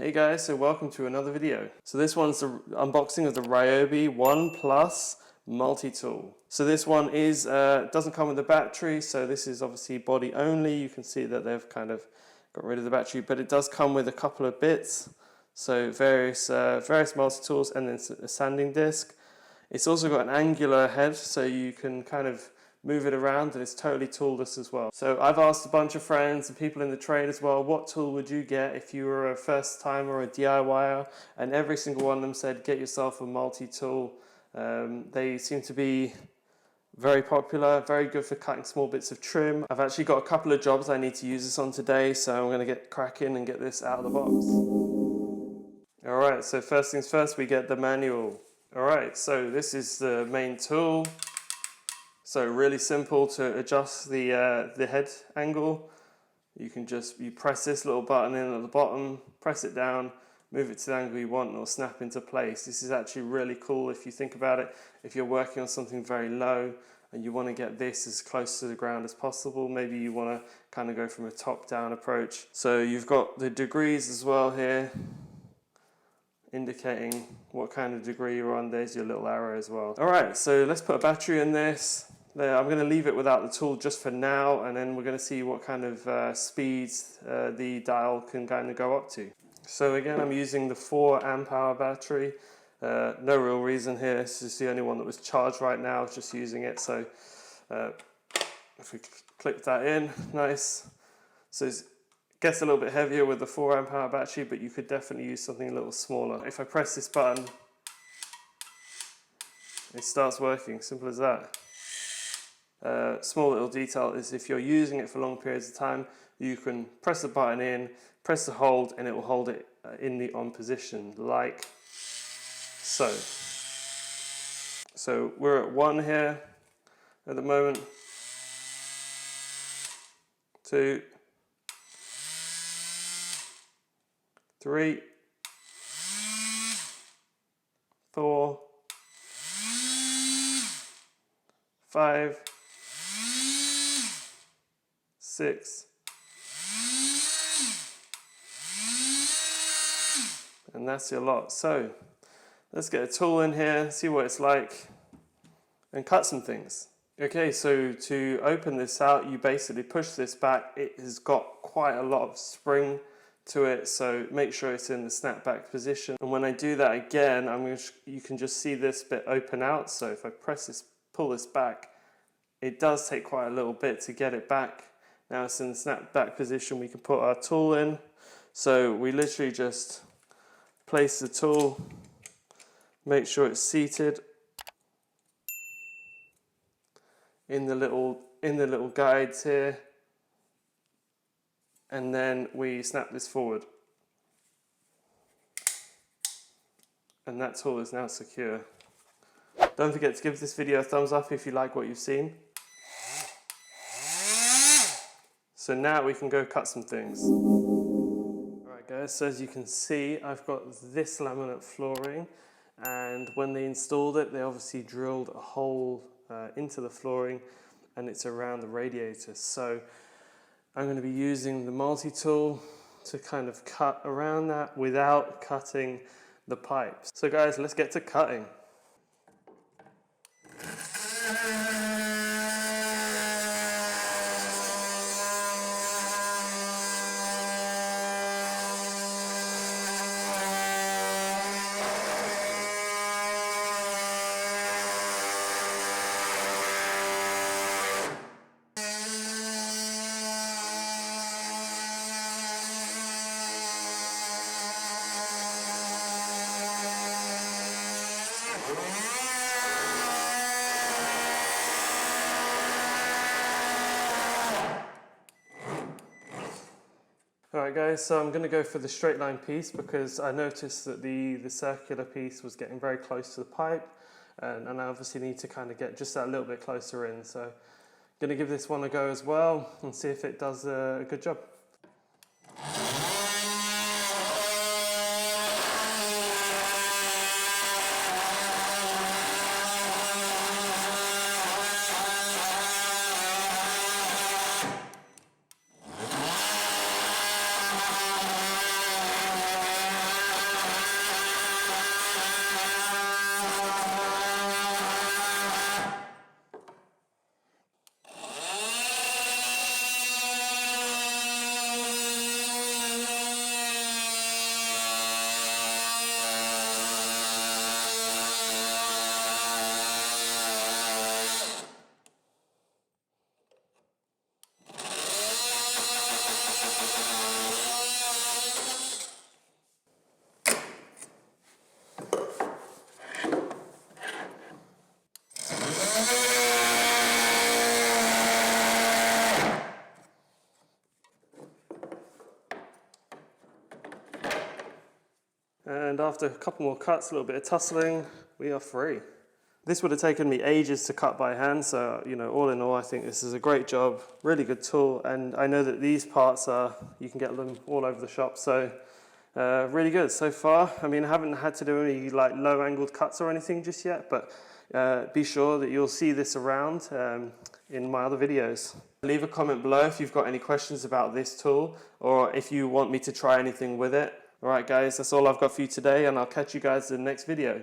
Hey guys, so welcome to another video. So this one's the unboxing of the Ryobi ONE multi-tool. So this one is doesn't come with a battery, so this is obviously body only. You can see that they've kind of got rid of the battery, but it does come with a couple of bits. So various multi-tools and then a sanding disc. It's also got an angular head, so you can kind of move it around, and it's totally toolless as well. So I've asked a bunch of friends and people in the trade as well, what tool would you get if you were a first timer or a DIYer? And every single one of them said, get yourself a multi-tool. They seem to be very popular, very good for cutting small bits of trim. I've actually got a couple of jobs I need to use this on today, so I'm gonna get cracking and get this out of the box. All right, so first things first, we get the manual. All right, so this is the main tool. So really simple to adjust the head angle. You can you press this little button in at the bottom, press it down, move it to the angle you want, and it'll snap into place. This is actually really cool if you think about it. If you're working on something very low and you want to get this as close to the ground as possible, maybe you want to kind of go from a top-down approach. So you've got the degrees as well here, indicating what kind of degree you're on. There's your little arrow as well. All right, so let's put a battery in this. There, I'm going to leave it without the tool just for now, and then we're going to see what kind of speeds the dial can kind of go up to. So again, I'm using the 4 amp hour battery. No real reason here. This is the only one that was charged right now. I was just using it. So if we click that in, nice. So it gets a little bit heavier with the 4 amp hour battery, but you could definitely use something a little smaller. If I press this button, it starts working. Simple as that. Small little detail is if you're using it for long periods of time, you can press the button in, press the hold, and it will hold it in the on position, like so. So we're at 1 here at the moment, 2, 3, 4, 5, 6, and that's your lot. So let's get a tool in here, see what it's like, and cut some things. Okay, so to open this out, you basically push this back. It has got quite a lot of spring to it, so make sure it's in the snap-back position. And when I do that again, you can just see this bit open out. So if I press this, pull this back, it does take quite a little bit to get it back. Now it's in the snap-back position, we can put our tool in. So we literally just place the tool, make sure it's seated in the little guides here, and then we snap this forward. And that tool is now secure. Don't forget to give this video a thumbs up if you like what you've seen. So now we can go cut some things. Alright guys, so as you can see, I've got this laminate flooring, and when they installed it, they obviously drilled a hole into the flooring, and it's around the radiator. So I'm going to be using the multi-tool to kind of cut around that without cutting the pipes. So guys, let's get to cutting. Alright guys, so I'm going to go for the straight line piece because I noticed that the circular piece was getting very close to the pipe, and I obviously need to kind of get just that little bit closer in. So I'm going to give this one a go as well and see if it does a good job. And after a couple more cuts, a little bit of tussling, we are free. This would have taken me ages to cut by hand, so you know, all in all, I think this is a great job, really good tool, and I know that these parts you can get them all over the shop, so really good so far. I mean, I haven't had to do any like low angled cuts or anything just yet, but be sure that you'll see this around in my other videos. Leave a comment below if you've got any questions about this tool, or if you want me to try anything with it. Alright guys, that's all I've got for you today, and I'll catch you guys in the next video.